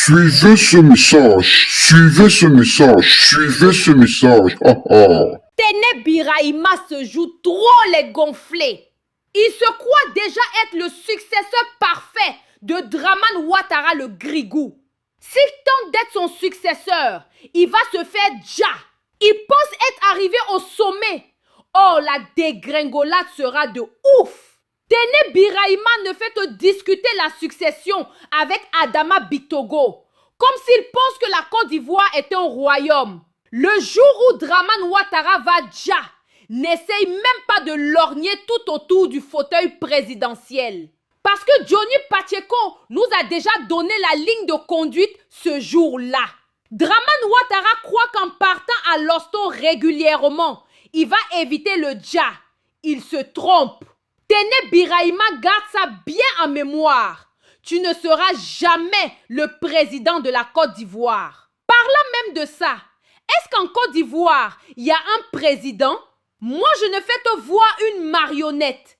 Suivez ce message, suivez ce message, suivez ce message. Téné Birahima se joue trop les gonflés. Il se croit déjà être le successeur parfait de Dramane Ouattara le Grigou. S'il tente d'être son successeur, il va se faire dja. Il pense être arrivé au sommet. Oh, la dégringolade sera de ouf. Téné Birahima ne fait que discuter la succession avec Adama Bitogo, comme s'il pense que la Côte d'Ivoire est un royaume. Le jour où Dramane Ouattara va dja, n'essaye même pas de lorgner tout autour du fauteuil présidentiel. Parce que Johnny Pacheco nous a déjà donné la ligne de conduite ce jour-là. Dramane Ouattara croit qu'en partant à l'hosto régulièrement, il va éviter le dja. Il se trompe. Téné Birahima garde ça bien en mémoire. Tu ne seras jamais le président de la Côte d'Ivoire. Parlant même de ça, est-ce qu'en Côte d'Ivoire, il y a un président? Moi, je ne fais que voir une marionnette.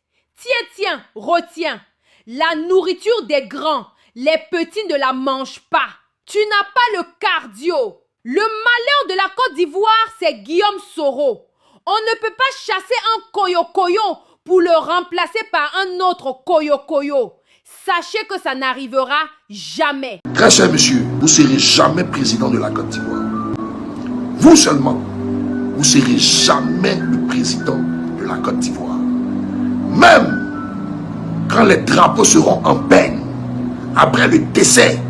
Tiens, retiens. La nourriture des grands, les petits ne la mangent pas. Tu n'as pas le cardio. Le malheur de la Côte d'Ivoire, c'est Guillaume Soro. On ne peut pas chasser un koyo-koyo pour le remplacer par un autre koyo-koyo. Sachez que ça n'arrivera jamais. Très cher monsieur, vous ne serez jamais président de la Côte d'Ivoire. Vous seulement, vous ne serez jamais le président de la Côte d'Ivoire. Même quand les drapeaux seront en peine, après le décès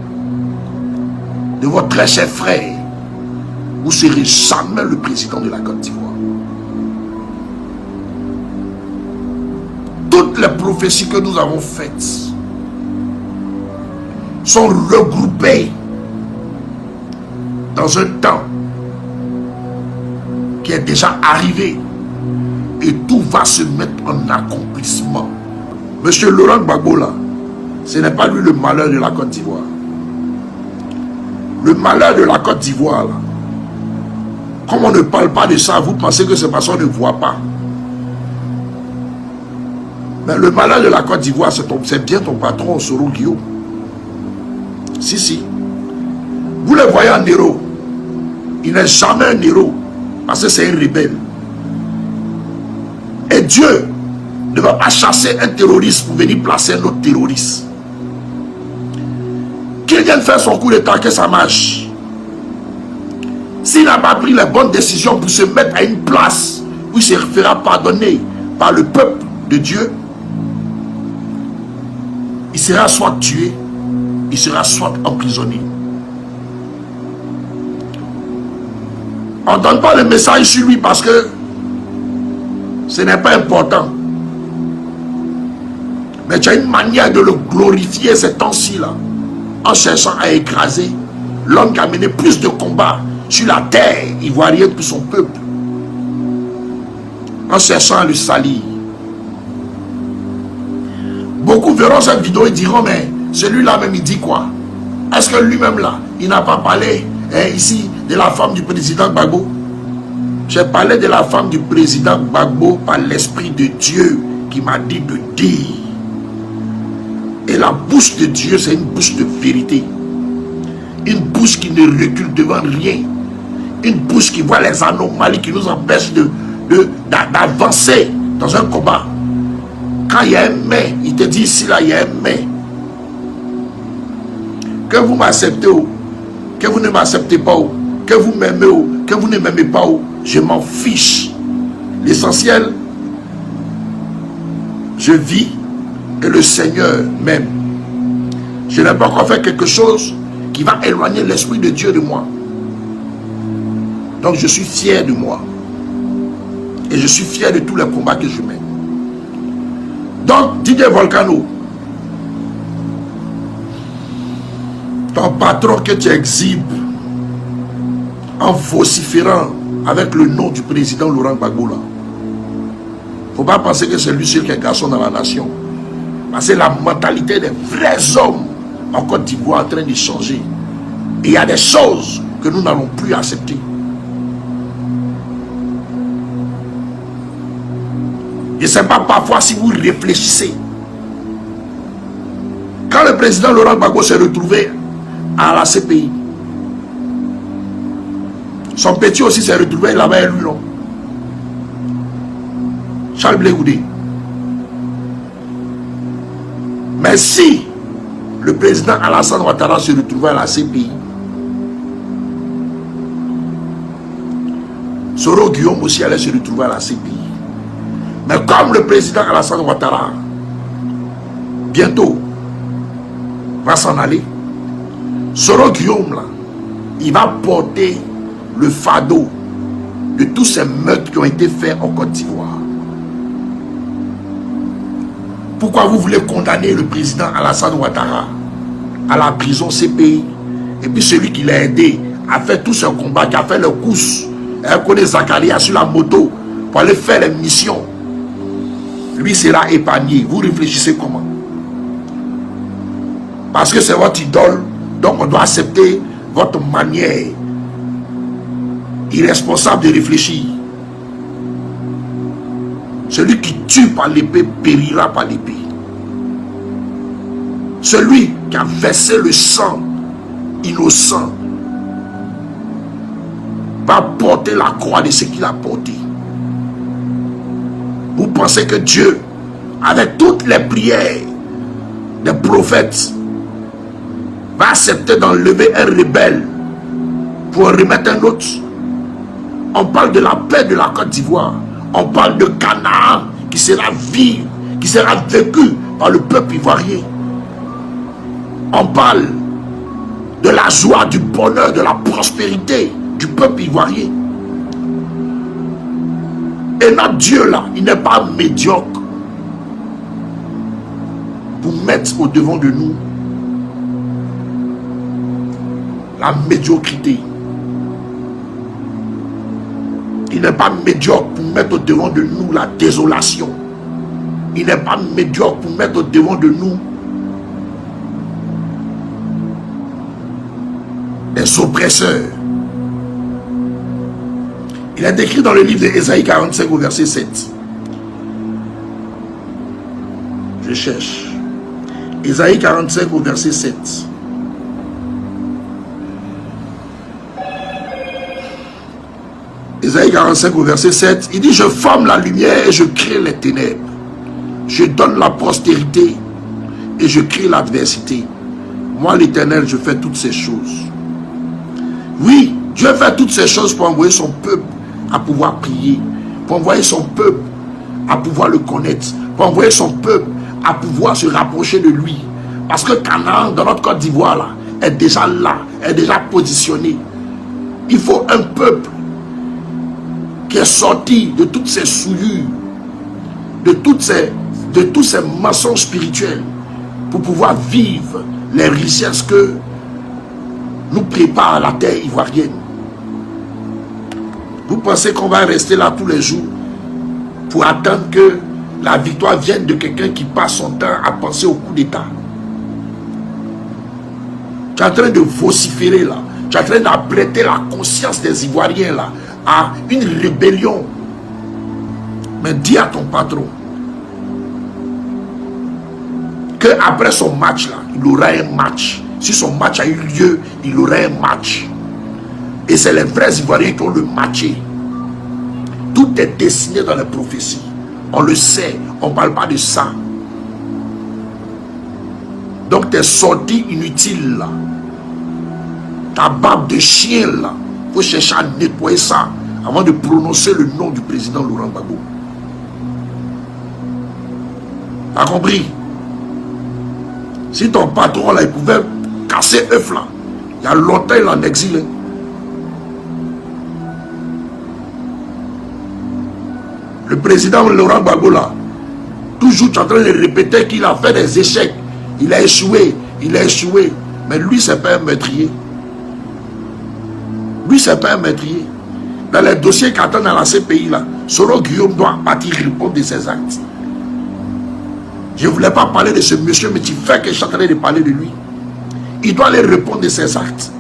de votre très cher frère, vous ne serez jamais le président de la Côte d'Ivoire. Toutes les prophéties que nous avons faites sont regroupées dans un temps qui est déjà arrivé et tout va se mettre en accomplissement. Monsieur Laurent Gbagbo là, ce n'est pas lui le malheur de la Côte d'Ivoire. Le malheur de la Côte d'Ivoire là, comme on ne parle pas de ça, vous pensez que c'est parce qu'on ne voit pas. Mais le malheur de la Côte d'Ivoire, c'est bien ton patron, Soro Guillaume. Si. Vous le voyez en héros. Il n'est jamais un héros. Parce que c'est un rebelle. Et Dieu ne va pas chasser un terroriste pour venir placer un autre terroriste. Qu'il vienne faire son coup d'état, que ça marche. S'il n'a pas pris les bonnes décisions pour se mettre à une place où il se fera pardonner par le peuple de Dieu, il sera soit tué, il sera soit emprisonné. On ne donne pas le message sur lui parce que ce n'est pas important. Mais tu as une manière de le glorifier ces temps-ci là, en cherchant à écraser l'homme qui a mené plus de combats sur la terre ivoirienne pour son peuple, en cherchant à le salir. Beaucoup verront cette vidéo et diront, mais celui-là même il dit quoi? Est-ce que lui-même là, il n'a pas parlé ici de la femme du président Gbagbo? J'ai parlé de la femme du président Gbagbo par l'Esprit de Dieu qui m'a dit de dire. Et la bouche de Dieu, c'est une bouche de vérité. Une bouche qui ne recule devant rien. Une bouche qui voit les anomalies qui nous empêchent d'avancer dans un combat. Quand il y a un mais, il te dit ici là, il y a un mais. Que vous m'acceptez ou que vous ne m'acceptez pas ou que vous m'aimez ou que vous ne m'aimez pas ou, je m'en fiche. L'essentiel, je vis et le Seigneur m'aime. Je n'ai pas encore fait quelque chose qui va éloigner l'Esprit de Dieu de moi. Donc je suis fier de moi. Et je suis fier de tous les combats que je mène. Donc, Didier Volcano, ton patron que tu exhibes en vociférant avec le nom du président Laurent Gbagbo, il ne faut pas penser que c'est lui seul qui est garçon dans la nation. Parce que la mentalité des vrais hommes en Côte d'Ivoire est en train de changer. Et il y a des choses que nous n'allons plus accepter. Je ne sais pas parfois si vous réfléchissez. Quand le président Laurent Gbagbo s'est retrouvé à la CPI. Son petit aussi s'est retrouvé là-bas et lui, non. Charles Blé Goudé. Mais si le président Alassane Ouattara se retrouvait à la CPI, Soro Guillaume aussi allait se retrouver à la CPI. Mais comme le président Alassane Ouattara bientôt va s'en aller, Soro Guillaume là, il va porter le fardeau de tous ces meurtres qui ont été faits en Côte d'Ivoire. Pourquoi vous voulez condamner le président Alassane Ouattara à la prison CPI, et puis celui qui l'a aidé à faire tout ce combat, qui a fait le course, connaît Zakaria sur la moto pour aller faire les missions, lui sera épargné? Vous réfléchissez comment? Parce que c'est votre idole, donc on doit accepter votre manière irresponsable de réfléchir. Celui qui tue par l'épée périra par l'épée. Celui qui a versé le sang innocent va porter la croix de ce qu'il a porté. Vous pensez que Dieu, avec toutes les prières des prophètes, va accepter d'enlever un rebelle pour en remettre un autre? On parle de la paix de la Côte d'Ivoire. On parle de Canaan qui sera vive, qui sera vécu par le peuple ivoirien. On parle de la joie, du bonheur, de la prospérité du peuple ivoirien. Et notre Dieu là, il n'est pas médiocre pour mettre au devant de nous la médiocrité. Il n'est pas médiocre pour mettre au devant de nous la désolation. Il n'est pas médiocre pour mettre au devant de nous les oppresseurs. Il est écrit dans le livre d'Ésaïe 45 au verset 7. Je cherche. Ésaïe 45 au verset 7. Ésaïe 45 au verset 7, il dit: je forme la lumière et je crée les ténèbres. Je donne la postérité et je crée l'adversité. Moi l'Éternel, je fais toutes ces choses. Oui, Dieu fait toutes ces choses pour envoyer son peuple à pouvoir prier, pour envoyer son peuple à pouvoir le connaître, pour envoyer son peuple à pouvoir se rapprocher de lui. Parce que Canaan, dans notre Côte d'Ivoire, là, est déjà là, est déjà positionné. Il faut un peuple qui est sorti de toutes ces souillures, de tous ces mensonges spirituels, pour pouvoir vivre les richesses que nous prépare la terre ivoirienne. Vous pensez qu'on va rester là tous les jours pour attendre que la victoire vienne de quelqu'un qui passe son temps à penser au coup d'État? Tu es en train de vociférer là, tu es en train d'apprêter la conscience des Ivoiriens là à une rébellion. Mais dis à ton patron que après son match là, il aura un match. Si son match a eu lieu, il aura un match. Et c'est les vrais Ivoiriens qui ont le matché. Tout est dessiné dans les prophéties. On le sait, on ne parle pas de ça. Donc tes sorties inutiles là, ta barbe de chien là, il faut chercher à nettoyer ça avant de prononcer le nom du président Laurent Gbagbo. T'as compris? Si ton patron là, il pouvait casser œuf là, il y a longtemps il est en exil. Le président Laurent Gbagbo là, toujours tu es en train de répéter qu'il a fait des échecs. Il a échoué, il a échoué. Mais lui, c'est pas un meurtrier. Lui, c'est pas un meurtrier. Dans les dossiers qui attendent dans la CPI là, Soro Guillaume doit partir répondre de ses actes. Je ne voulais pas parler de ce monsieur, mais tu fais que je suis en train de parler de lui. Il doit aller répondre de ses actes.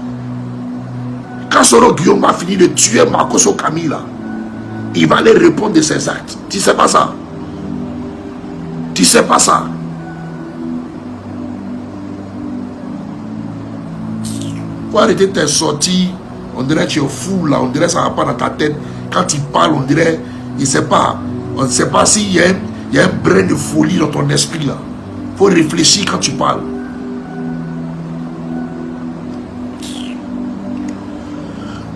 Quand Soro Guillaume va finir de tuer Marcos Camille là, il va aller répondre de ses actes. Tu sais pas ça? Tu sais pas ça? Faut arrêter tes sorties. On dirait que tu es fou là. On dirait que ça ne va pas dans ta tête. Quand il parle, on dirait, il ne sait pas. On ne sait pas s'il y a un brin de folie dans ton esprit là. Il faut réfléchir quand tu parles.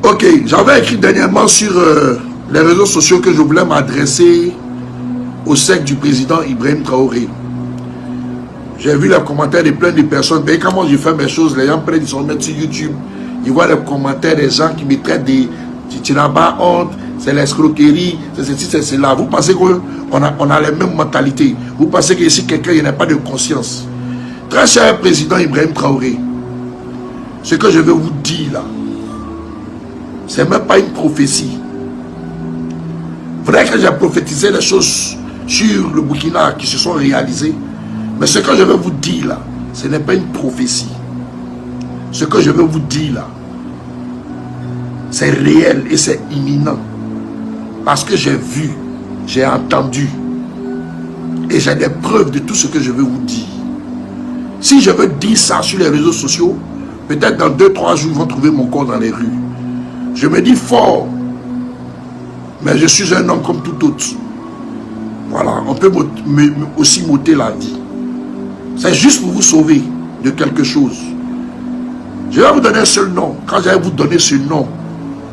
Ok, j'avais écrit dernièrement sur les réseaux sociaux que je voulais m'adresser au sec du président Ibrahim Traoré. J'ai vu les commentaires de plein de personnes. Mais quand moi je fais mes choses, les gens prennent, ils sont mettre sur YouTube. Ils voient les commentaires des gens qui me traitent de tu n'as pas honte, c'est l'escroquerie, c'est ceci, c'est cela. Vous pensez qu'on a les mêmes mentalités. Vous pensez que ici quelqu'un n'a pas de conscience. Très cher président Ibrahim Traoré, ce que je vais vous dire là, c'est même pas une prophétie. Vrai que j'ai prophétisé les choses sur le Burkina qui se sont réalisées. Mais ce que je vais vous dire là, ce n'est pas une prophétie. Ce que je vais vous dire là, c'est réel et c'est imminent. Parce que j'ai vu, j'ai entendu. Et j'ai des preuves de tout ce que je vais vous dire. Si je veux dire ça sur les réseaux sociaux, peut-être dans 2-3 jours, ils vont trouver mon corps dans les rues. Je me dis fort. Mais je suis un homme comme tout autre. Voilà, on peut aussi m'ôter la vie. C'est juste pour vous sauver de quelque chose. Je vais vous donner un seul nom. Quand je vais vous donner ce nom,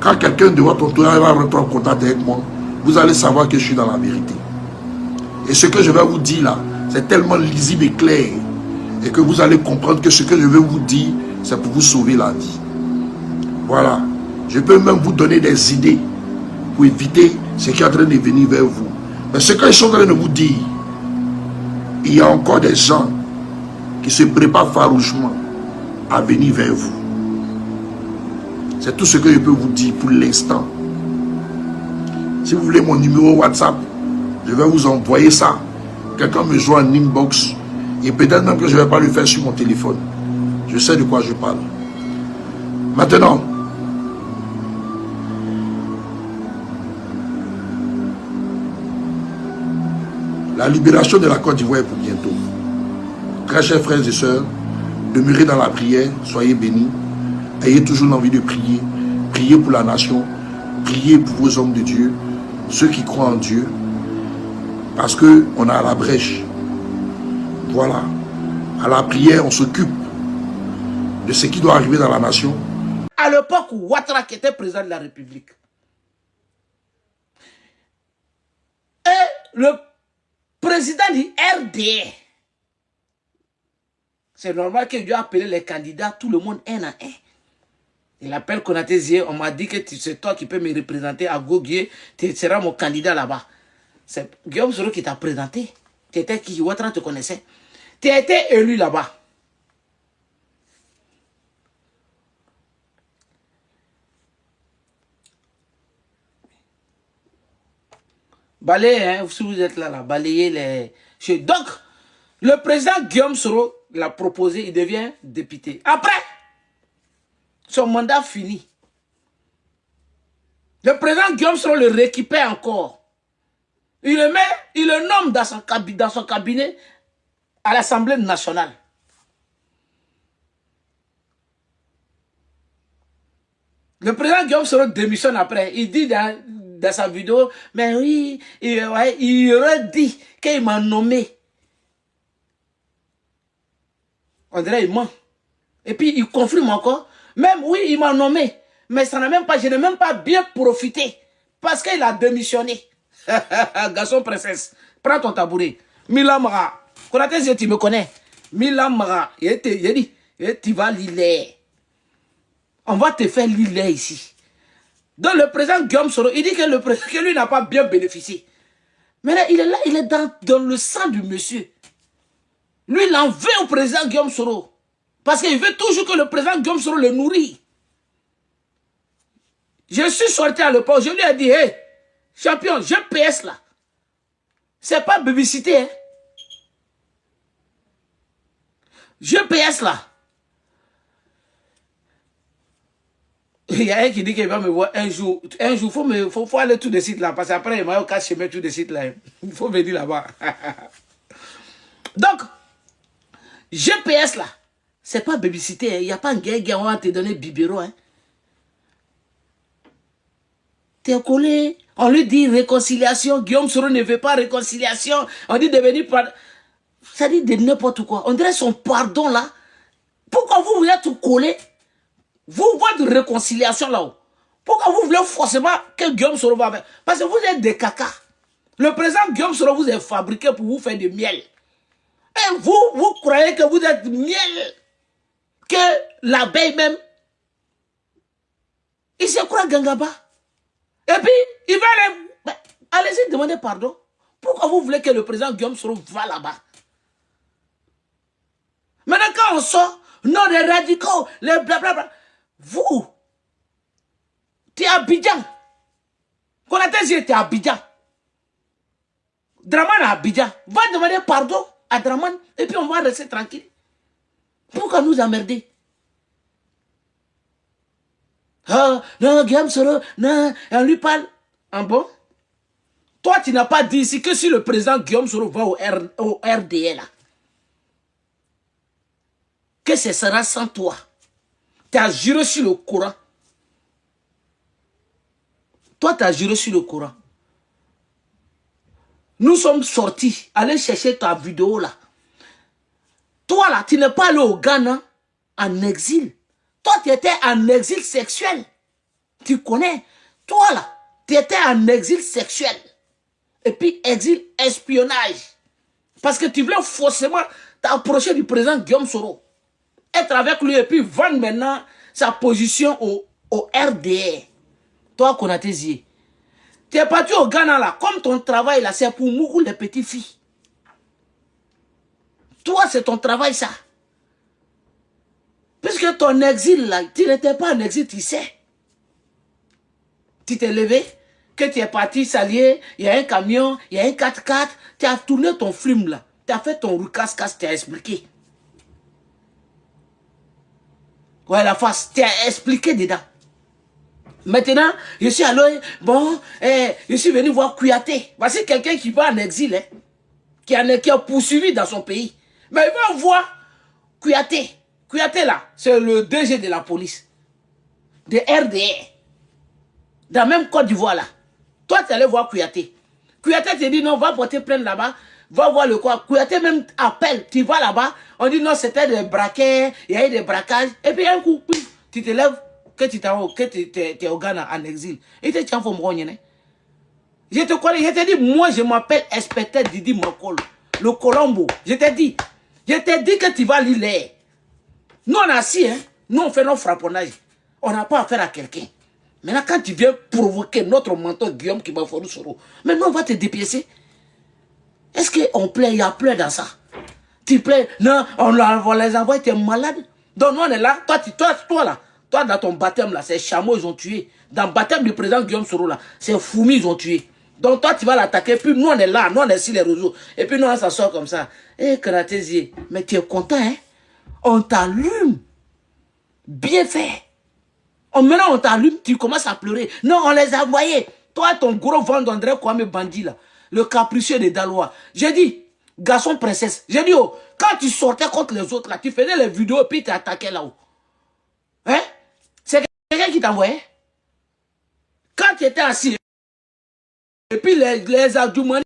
quand quelqu'un de votre entourage va rentrer en contact avec moi, vous allez savoir que je suis dans la vérité. Et ce que je vais vous dire là, c'est tellement lisible et clair. Et que vous allez comprendre que ce que je vais vous dire, c'est pour vous sauver la vie. Voilà. Je peux même vous donner des idées pour éviter ce qui est en train de venir vers vous. Mais ce que je suis en train de vous dire, il y a encore des gens qui se préparent farouchement à venir vers vous. C'est tout ce que je peux vous dire pour l'instant. Si vous voulez mon numéro WhatsApp, je vais vous envoyer ça. Quelqu'un me joint en inbox. Et peut-être même que je ne vais pas le faire sur mon téléphone. Je sais de quoi je parle. Maintenant, la libération de la Côte d'Ivoire est pour bientôt. Très chers frères et sœurs, demeurez dans la prière, soyez bénis. Ayez toujours l'envie de prier. Priez pour la nation. Priez pour vos hommes de Dieu. Ceux qui croient en Dieu. Parce qu'on a la brèche. Voilà. À la prière, on s'occupe de ce qui doit arriver dans la nation. À l'époque où Ouattara était président de la République. Et le président du RD. C'est normal que Dieu a appelé les candidats, tout le monde un à un. Il appelle Konaté Zie, on m'a dit que c'est toi qui peux me représenter à Goguier, tu seras mon candidat là-bas. C'est Guillaume Soro qui t'a présenté. Tu étais qui? Ouattara te connaissait. Tu as été élu là-bas. Balayez, hein, si vous êtes là, balayez les choses. Donc, le président Guillaume Soro l'a proposé, il devient député. Après, son mandat fini. Le président Guillaume Soro le récupère encore. Il le nomme dans son cabinet à l'Assemblée nationale. Le président Guillaume Soro démissionne après. Il dit dans sa vidéo, mais oui, il aurait dit qu'il m'a nommé. On dirait qu'il ment. Et puis il confirme encore. Même oui, il m'a nommé. Mais ça n'a même pas, je n'ai même pas bien profité. Parce qu'il a démissionné. Garçon princesse, prends ton tabouret. Milamara. Konaté, tu me connais. Milamara. Il dit, tu vas l'îler. On va te faire l'îler ici. Donc le président Guillaume Soro, il dit que lui n'a pas bien bénéficié. Mais là, il est là, il est dans le sang du monsieur. Lui, il en veut au président Guillaume Soro. Parce qu'il veut toujours que le président Guillaume Soro le nourrit. Je suis sorti à l'époque, je lui ai dit, hey, champion, GPS là. C'est pas publicité, hein. GPS là. Il y a un qui dit qu'il va me voir un jour. Un jour, faut aller tout de suite là. Parce qu'après, il m'a eu 4 chemins tout de suite là. Il faut venir là-bas. Donc, GPS là, C'est pas babysitter, il n'y a pas un gars, on va te donner biberon. Hein. T'es collé, on lui dit réconciliation, Guillaume Soro ne veut pas réconciliation, on dit de venir pardon. Ça dit de n'importe quoi. On dirait son pardon là. Pourquoi vous voulez tout coller? Vous voulez de réconciliation là-haut. Pourquoi vous voulez forcément que Guillaume Soro va faire? Parce que vous êtes des caca. Le président Guillaume Soro vous est fabriqué pour vous faire du miel. Et vous croyez que vous êtes miel, que l'abeille même, il se croit Gangaba. Et puis, il va aller... Ben, allez-y demander pardon. Pourquoi vous voulez que le président Guillaume Soro va là-bas? Maintenant, quand on sort, non, les radicaux, les blablabla, vous, tu es à Abidjan. Konaté, tu es à Abidjan. Draman à Abidjan. Va demander pardon à Draman et puis on va rester tranquille. Pourquoi nous emmerder? Ah, non, Guillaume Soro, non, on lui parle. En bon? Toi, tu n'as pas dit ici que si le président Guillaume Soro va au RDL, là, que ce sera sans toi. Tu as juré sur le Coran. Toi, tu as juré sur le Coran. Nous sommes sortis. Allez chercher ta vidéo là. Toi là, tu n'es pas allé au Ghana en exil. Toi, tu étais en exil sexuel. Tu connais? Toi là, tu étais en exil sexuel. Et puis exil espionnage. Parce que tu voulais forcément t'approcher du président Guillaume Soro. Être avec lui et puis vendre maintenant sa position au RDR. Toi, Konaté Zie, tu es parti au Ghana là, comme ton travail là, c'est pour Mougou les petites filles. Toi, c'est ton travail ça. Puisque ton exil là, tu n'étais pas en exil, tu sais. Tu t'es levé, que tu es parti s'allier, il y a un camion, il y a un 4x4, tu as tourné ton film là, tu as fait ton roucasse-casse, tu as expliqué. Ouais, la face, tu as expliqué dedans. Maintenant, je suis allé, bon, je suis venu voir Kouyaté. Voici quelqu'un qui va en exil, hein, qui a poursuivi dans son pays. Mais il va voir Kouyaté. Kouyaté là, c'est le DG de la police, de RDR, dans la même Côte d'Ivoire là. Toi, tu allais voir Kouyaté. Kouyaté te dit non, va porter plainte là-bas, va voir le quoi. Kouyaté même appelle, tu vas là-bas, on dit non, c'était des braquets, il y a eu des braquages, et puis un coup, tu te lèves, que tu es au Ghana en exil. Et tu tiens pour me rogner. Je te connais, je te dis, moi je m'appelle inspecteur Didi Makolo, le Colombo. Je te dis que tu vas lire l'air. Nous on a assis, hein, nous on fait nos frapponnages. On n'a pas affaire à quelqu'un. Maintenant quand tu viens provoquer notre mentor Guillaume qui m'a fourni Soro, maintenant on va te dépiécer. Est-ce qu'on plaît, il y a plein dans ça? Tu plais, non, on les envoie, tu es malade. Donc nous on est là, toi là. Toi, dans ton baptême, là, c'est chameaux, ils ont tué. Dans le baptême du président Guillaume Soro, là, c'est Foumi, ils ont tué. Donc, toi, tu vas l'attaquer. Puis, nous, on est là. Nous, on est sur les réseaux. Et puis, nous, on s'assoit comme ça. Eh, Konaté Zie, mais tu es content, hein? On t'allume. Bien fait. Maintenant, on t'allume, tu commences à pleurer. Non, on les a envoyés. Toi, ton gros ventre, André Kwame Bandi, là, le capricieux de Dalois. J'ai dit, garçon princesse. J'ai dit, oh, quand tu sortais contre les autres, là, tu faisais les vidéos, puis tu attaquais là-haut. Hein? C'est quelqu'un qui t'envoyait. Quand tu étais assis, et puis les Adjoumani,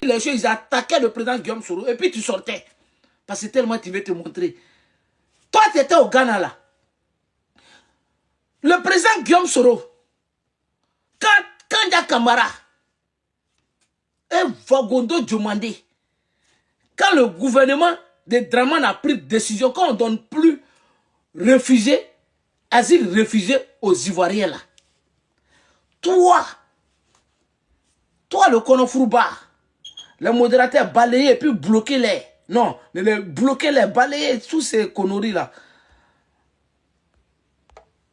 les choses, ils attaquaient le président Guillaume Soro, et puis tu sortais. Parce que tellement tu veux te montrer. Toi, tu étais au Ghana là. Le président Guillaume Soro, quand Kanda Kamara et Vagondo Djomandé, quand le gouvernement de Draman a pris décision, quand on ne donne plus réfugiés, asile réfugié aux Ivoiriens là. Toi, le Konofrouba, le modérateur balayé et puis bloquer les. Non, bloquer les, balayer tous ces conneries là.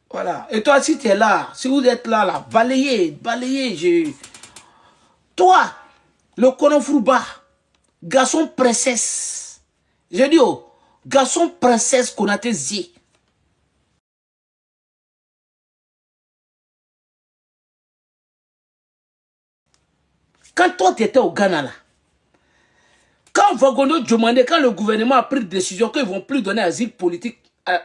Voilà. Et toi, si tu es là, si vous êtes là, balayez. Toi, le Konofrouba, garçon princesse. J'ai dit, oh, garçon princesse Konaté Zie. Quand toi, tu étais au Ghana, là, quand Quand Vagondo demandait, quand le gouvernement a pris décision qu'ils ne vont plus donner asile politique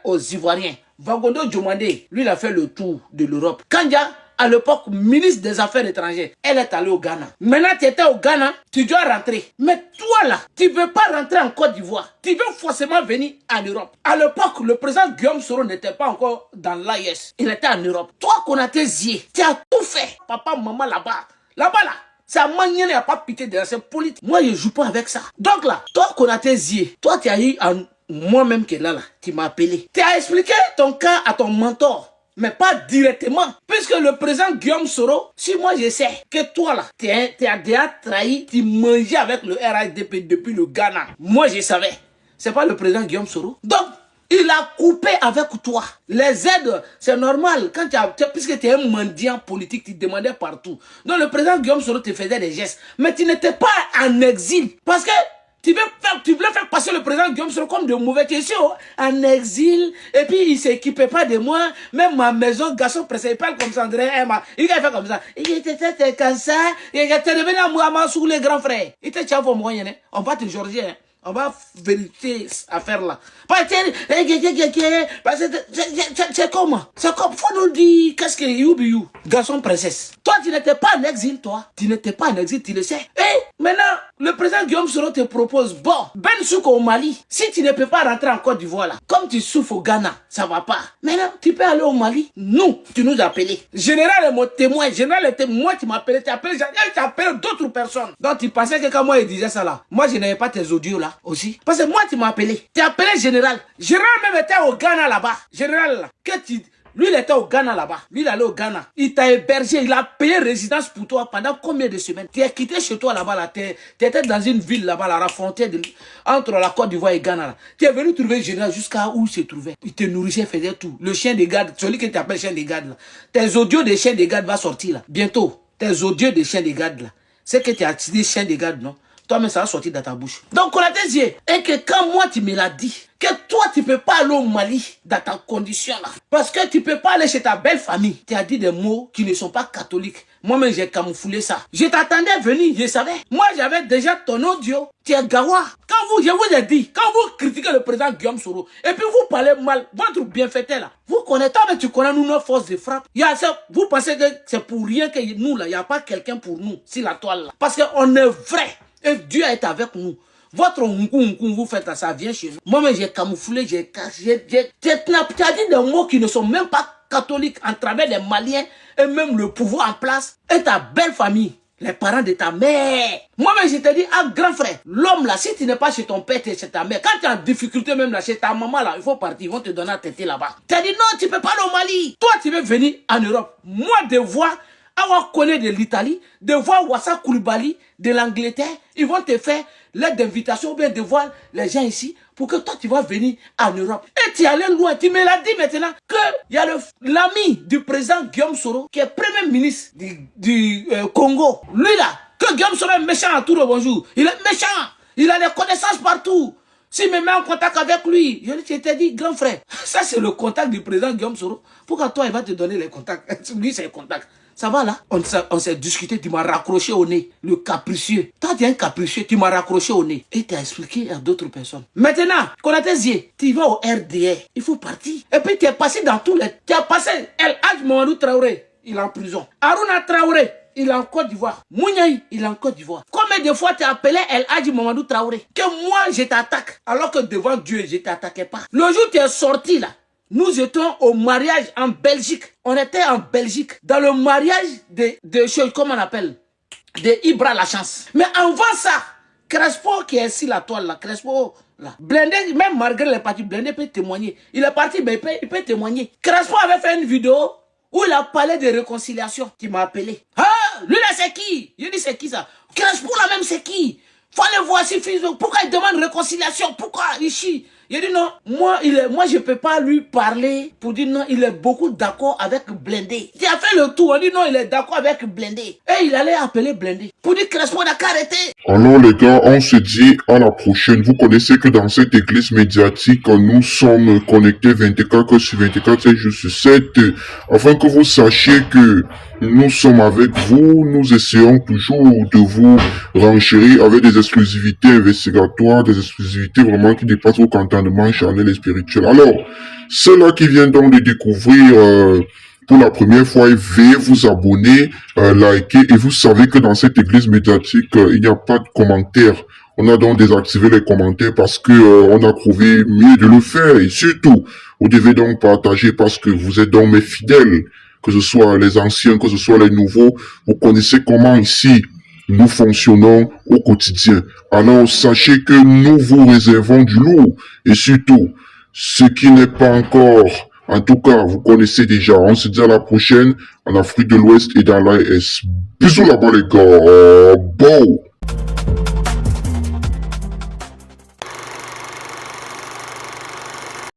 aux Ivoiriens, Vagondo demandait, lui il a fait le tour de l'Europe. Kandja, à l'époque, ministre des Affaires étrangères, elle est allée au Ghana. Maintenant, tu étais au Ghana, tu dois rentrer. Mais toi là, tu ne veux pas rentrer en Côte d'Ivoire. Tu veux forcément venir en Europe. À l'époque, le président Guillaume Soro n'était pas encore dans l'AIS. Il était en Europe. Toi, Konaté Zié, tu as tout fait. Papa, maman là-bas. Là-bas là. Ça manière, il n'y a pas pitié de la politique. Moi, je ne joue pas avec ça. Donc là, toi, Konaté Zié, toi, tu as eu moi-même qui est là, tu m'as appelé. Tu as expliqué ton cas à ton mentor. Mais pas directement. Puisque le président Guillaume Soro, si moi je sais que toi là, tu as déjà trahi, tu mangeais avec le RHDP depuis le Ghana. Moi je savais. C'est pas le président Guillaume Soro. Donc, il a coupé avec toi. Les aides, c'est normal. Quand puisque tu es un mendiant politique, tu demandais partout. Donc le président Guillaume Soro te faisait des gestes. Mais tu n'étais pas en exil. Parce que tu voulais faire passer le président Guillaume Soro comme de mauvais questions, en exil, et puis il ne s'équipait pas de moi, même ma maison, garçon pressé, il parle comme ça, André, il a fait comme ça, il était comme ça, il était devenu à moi sous les grands frères, il était tchao pour moi, on va te Georgien, hein. On va vérifier cette affaire-là. C'est comment? C'est comme, faut nous dire, qu'est-ce que you, garçon princesse. Toi, tu n'étais pas en exil, toi. Tu n'étais pas en exil, tu le sais. Et maintenant, le président Guillaume Soro te propose, bon, Ben Souk au Mali, si tu ne peux pas rentrer en Côte d'Ivoire là, comme tu souffres au Ghana, ça va pas. Maintenant, tu peux aller au Mali. Nous, tu nous as appelés. Général est mon témoin. Général était moi, tu m'as appelé. Tu as appelé d'autres personnes. Donc, tu pensais que quand moi, il disait ça là, moi, je n'avais pas tes audios là aussi. Parce que moi, tu m'as appelé. Tu as appelé Général. Général même était au Ghana là-bas. Général là. Lui, il était au Ghana là-bas. Lui, il allait au Ghana. Il t'a hébergé. Il a payé résidence pour toi pendant combien de semaines? Tu es quitté chez toi là-bas. Là. Tu étais dans une ville là-bas, la frontière entre la Côte d'Ivoire et Ghana. Là. Tu es venu trouver Général jusqu'à où il se trouvait. Il te nourrissait, faisait tout. Le chien des gardes, celui qui t'appelle chien des gardes. Là. Tes audios des chiens des gardes vont sortir là. Bientôt. Tes audios des chiens des gardes là. C'est que tu as dit chien des gardes, non? Toi-même, ça va sortir dans ta bouche. Donc, on a tes yeux. Et que quand moi, tu me l'as dit, que toi, tu ne peux pas aller au Mali dans ta condition là. Parce que tu ne peux pas aller chez ta belle famille. Tu as dit des mots qui ne sont pas catholiques. Moi-même, j'ai camouflé ça. Je t'attendais venir, je savais. Moi, j'avais déjà ton audio. Tu es gawa. Je vous ai dit, quand vous critiquez le président Guillaume Soro, et puis vous parlez mal, votre bienfaiteur là, vous connaissez, mais tu connais nous, notre force de frappe. Vous pensez que c'est pour rien que nous là, il n'y a pas quelqu'un pour nous, si la toile là. Parce qu'on est vrai. Et Dieu est avec nous. Votre vous faites ça vient chez nous. Moi-même, j'ai camouflé, j'ai caché, tu as dit des mots qui ne sont même pas catholiques en travers des Maliens et même le pouvoir en place et ta belle famille, les parents de ta mère. Moi-même, je te dis, grand frère, l'homme là, si tu n'es pas chez ton père, tu es chez ta mère. Quand tu es en difficulté même là, chez ta maman là, il faut partir, ils vont te donner à têter là-bas. Tu as dit non, tu ne peux pas aller au Mali. Toi, tu veux venir en Europe. Moi, de voir Awa connaît de l'Italie, de voir Wassa Koulibaly de l'Angleterre, ils vont te faire l'aide d'invitation ou bien de voir les gens ici pour que toi tu vas venir en Europe. Et tu es allé loin, tu me l'as dit maintenant que il y a l'ami du président Guillaume Soro qui est premier ministre du Congo. Lui là, que Guillaume Soro est méchant à tout le bonjour. Il est méchant, il a des connaissances partout. S'il me met en contact avec lui, je t'ai dit, grand frère, ça c'est le contact du président Guillaume Soro. Pourquoi toi il va te donner les contacts? Lui c'est le contact. Ça va là? On s'est discuté, tu m'as raccroché au nez. Le capricieux. Toi, tu es un capricieux, tu m'as raccroché au nez. Et tu as expliqué à d'autres personnes. Maintenant, qu'on a tes yeux, tu vas au RDR. Il faut partir. Et puis tu es passé dans tous les... Tu as passé El Hadj Mamadou Traoré, il est en prison. Aruna Traoré, il est en Côte d'Ivoire. Mouniaï, il est en Côte d'Ivoire. Combien de fois tu as appelé El Hadj Mamadou Traoré? Que moi, je t'attaque. Alors que devant Dieu, je ne t'attaquais pas. Le jour où tu es sorti là, nous étions au mariage en Belgique. On était en Belgique. Dans le mariage de comment on appelle? De Ibra la chance. Mais avant ça, Crespo qui est ici la toile là, Crespo là. Blindé, même malgré les parties, Blindé peut témoigner. Il est parti, mais il peut témoigner. Crespo avait fait une vidéo où il a parlé de réconciliation. Tu m'as appelé. Ah, lui là c'est qui? Je dis c'est qui ça? Crespo là même c'est qui? Faut aller voir si Facebook. Pourquoi il demande réconciliation? Pourquoi ici? Il dit non, moi je peux pas lui parler pour dire non, il est beaucoup d'accord avec Blindé. Il a fait le tour, on dit non, il est d'accord avec Blindé. Et il allait appeler Blindé pour dire que Crespo n'a qu'à arrêter. Alors les gars, on se dit à la prochaine. Vous connaissez que dans cette église médiatique, nous sommes connectés 24 heures sur 24, 7 jours sur 7, afin que vous sachiez que nous sommes avec vous, nous essayons toujours de vous renchérir avec des exclusivités investigatoires, des exclusivités vraiment qui dépassent vos entendements charnels et spirituels. Alors, ceux-là qui viennent donc de découvrir pour la première fois, veuillez vous abonner, liker, et vous savez que dans cette église médiatique, il n'y a pas de commentaires. On a donc désactivé les commentaires parce que on a trouvé mieux de le faire. Et surtout, vous devez donc partager parce que vous êtes donc mes fidèles, que ce soit les anciens, que ce soit les nouveaux. Vous connaissez comment ici nous fonctionnons au quotidien. Alors sachez que nous vous réservons du lourd. Et surtout, ce qui n'est pas encore, en tout cas, vous connaissez déjà. On se dit à la prochaine en Afrique de l'Ouest et dans l'AES. Bisous là-bas les gars. Bon.